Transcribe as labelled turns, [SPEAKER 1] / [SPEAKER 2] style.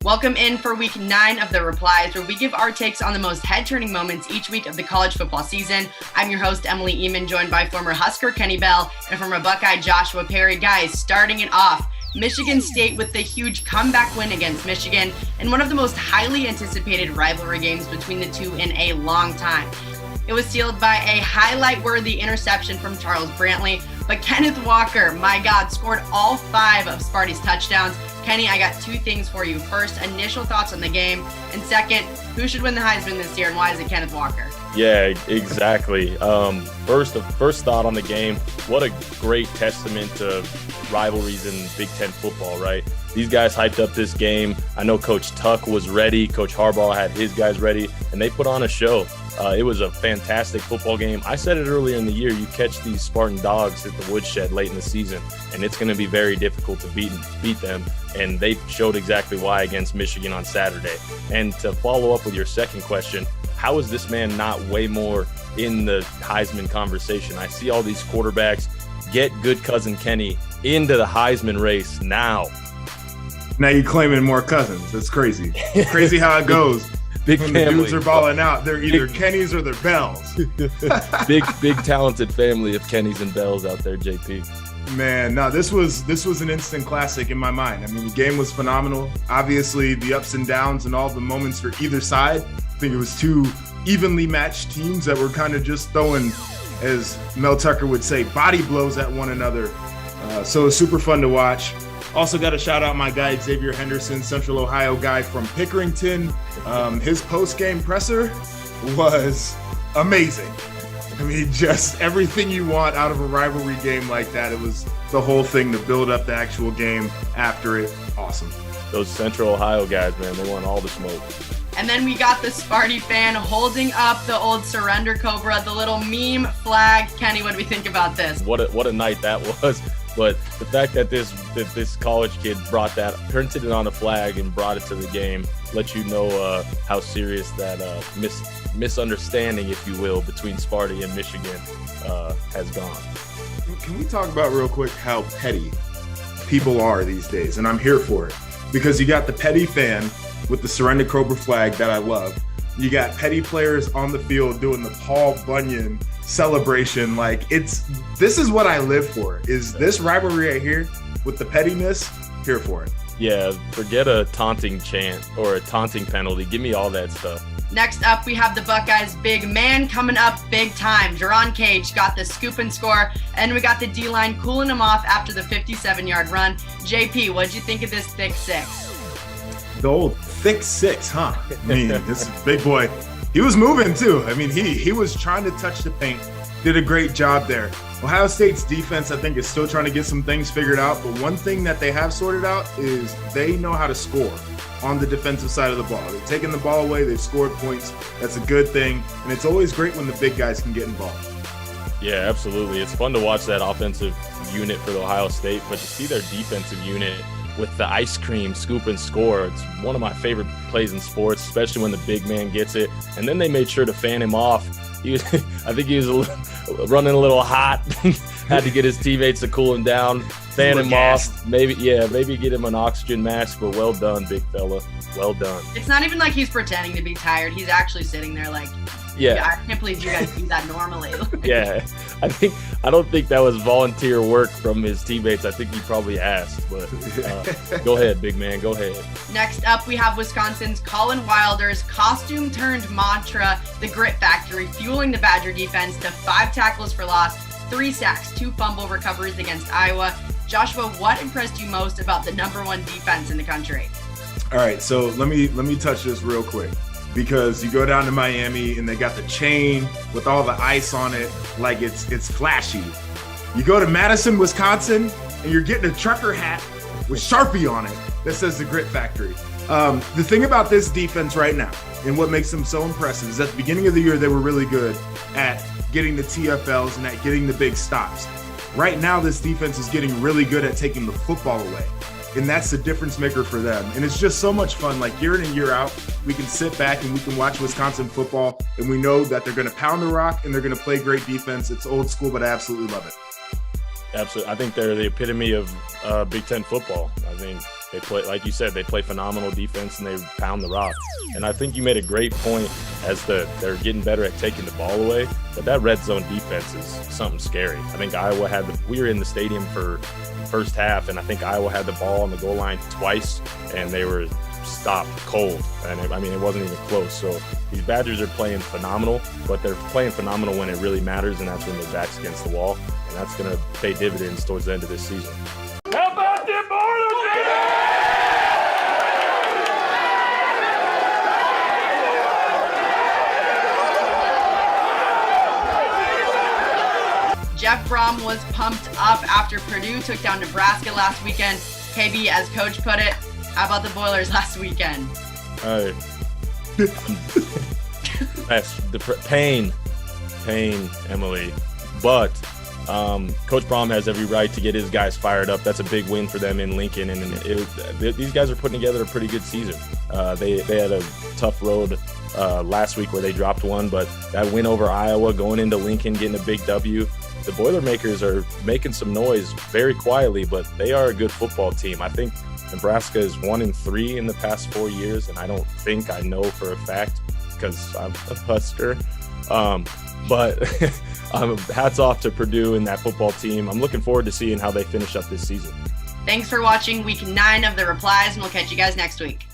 [SPEAKER 1] Welcome in for week 9 of the Replies, where we give our takes on the most head-turning moments each week of the college football season. I'm your host, Emily Ehman, joined by former Husker Kenny Bell and former Buckeye Joshua Perry. Guys, starting it off, Michigan State with the huge comeback win against Michigan and one of the most highly anticipated rivalry games between the two in a long time. It was sealed by a highlight-worthy interception from Charles Brantley, but Kenneth Walker, my God, scored all 5 of Sparty's touchdowns. Kenny, I got 2 things for you. First, initial thoughts on the game, and second, who should win the Heisman this year, and why is it Kenneth Walker?
[SPEAKER 2] Yeah, exactly. First thought on the game, what a great testament to rivalries in Big Ten football, right? These guys hyped up this game. I know Coach Tuck was ready. Coach Harbaugh had his guys ready, and they put on a show. It was a fantastic football game. I said it earlier in the year, you catch these Spartan dogs at the woodshed late in the season, and it's going to be very difficult to beat them, and they showed exactly why against Michigan on Saturday. And to follow up with your second question, how is this man not way more in the Heisman conversation? I see all these quarterbacks get good cousin Kenny into the Heisman race now.
[SPEAKER 3] Now you're claiming more cousins. That's crazy. Crazy how it goes.
[SPEAKER 2] Big
[SPEAKER 3] when
[SPEAKER 2] family.
[SPEAKER 3] The dudes are balling out, they're either Kennys or they're Bells.
[SPEAKER 2] big talented family of Kennys and Bells out there, JP.
[SPEAKER 3] Man, no, this was an instant classic in my mind. I mean, the game was phenomenal. Obviously, the ups and downs and all the moments for either side. I think it was 2 evenly matched teams that were kind of just throwing, as Mel Tucker would say, body blows at one another. So it was super fun to watch. Also got to shout out my guy, Xavier Henderson, Central Ohio guy from Pickerington. His post-game presser was amazing. I mean, just everything you want out of a rivalry game like that. It was the whole thing to build up the actual game after it. Awesome.
[SPEAKER 2] Those Central Ohio guys, man, they want all the smoke.
[SPEAKER 1] And then we got the Sparty fan holding up the old surrender cobra, the little meme flag. Kenny, what do we think about this?
[SPEAKER 2] What a night that was. But the fact that this college kid brought that, printed it on a flag and brought it to the game, let you know how serious that misunderstanding, if you will, between Sparty and Michigan has gone.
[SPEAKER 3] Can we talk about real quick how petty people are these days? And I'm here for it. Because you got the petty fan with the Surrender Cobra flag that I love. You got petty players on the field doing the Paul Bunyan celebration. Like, this is what I live for, is this rivalry right here with the pettiness. Here for it.
[SPEAKER 2] Yeah, forget a taunting chant or a taunting penalty. Give me all that stuff.
[SPEAKER 1] Next up, we have the Buckeyes' big man coming up big time. Jerron Cage got the scoop and score, and we got the D-line cooling him off after the 57-yard run. JP, what'd you think of this thick 6?
[SPEAKER 3] The old thick 6, huh? I mean, this big boy, he was moving too. I mean, he was trying to touch the paint, did a great job there. Ohio State's defense, I think, is still trying to get some things figured out, but one thing that they have sorted out is they know how to score on the defensive side of the ball. They've taken the ball away, they've scored points. That's a good thing, and it's always great when the big guys can get involved.
[SPEAKER 2] Yeah, absolutely. It's fun to watch that offensive unit for Ohio State, but to see their defensive unit with the ice cream scoop and score, it's one of my favorite plays in sports, especially when the big man gets it. And then they made sure to fan him off. I think he was running a little hot, had to get his teammates to cool him down, fan him off. Maybe get him an oxygen mask, but well done, big fella. Well done.
[SPEAKER 1] It's not even like he's pretending to be tired. He's actually sitting there like,
[SPEAKER 2] yeah,
[SPEAKER 1] I can't believe you guys do that normally.
[SPEAKER 2] Yeah, I don't think that was volunteer work from his teammates. I think he probably asked, but go ahead, big man, go ahead.
[SPEAKER 1] Next up, we have Wisconsin's Colin Wilder's costume turned mantra, the grit factory, fueling the Badger defense to 5 tackles for loss, 3 sacks, 2 fumble recoveries against Iowa. Joshua, what impressed you most about the #1 defense in the country?
[SPEAKER 3] All right, so let me touch this real quick. Because you go down to Miami and they got the chain with all the ice on it, like it's flashy. You go to Madison, Wisconsin, and you're getting a trucker hat with Sharpie on it that says the Grit Factory. The thing about this defense right now, and what makes them so impressive, is at the beginning of the year they were really good at getting the TFLs and at getting the big stops. Right now, this defense is getting really good at taking the football away. And that's the difference maker for them. And it's just so much fun. Like, year in and year out, we can sit back and we can watch Wisconsin football, and we know that they're going to pound the rock and they're going to play great defense. It's old school, but I absolutely love it.
[SPEAKER 2] Absolutely. I think they're the epitome of Big Ten football. I mean, They play, like you said, they play phenomenal defense and they pound the rock. And I think you made a great point as they're getting better at taking the ball away, but that red zone defense is something scary. I think Iowa we were in the stadium for first half, and I think Iowa had the ball on the goal line twice, and they were stopped cold. And it wasn't even close. So these Badgers are playing phenomenal, but they're playing phenomenal when it really matters, and that's when their back's against the wall. And that's going to pay dividends towards the end of this season. How about the
[SPEAKER 1] Jeff Brom was pumped up after Purdue took down Nebraska last weekend. KB, as coach put it, how about the Boilers last weekend?
[SPEAKER 2] That's the pain, Emily. But Coach Brom has every right to get his guys fired up. That's a big win for them in Lincoln, and these guys are putting together a pretty good season. They had a tough road last week where they dropped one, but that win over Iowa, going into Lincoln, getting a big W. The Boilermakers are making some noise very quietly, but they are a good football team. I think Nebraska is 1-3 in the past 4 years, and I know for a fact because I'm a Husker. But hats off to Purdue and that football team. I'm looking forward to seeing how they finish up this season.
[SPEAKER 1] Thanks for watching week 9 of the Replies, and we'll catch you guys next week.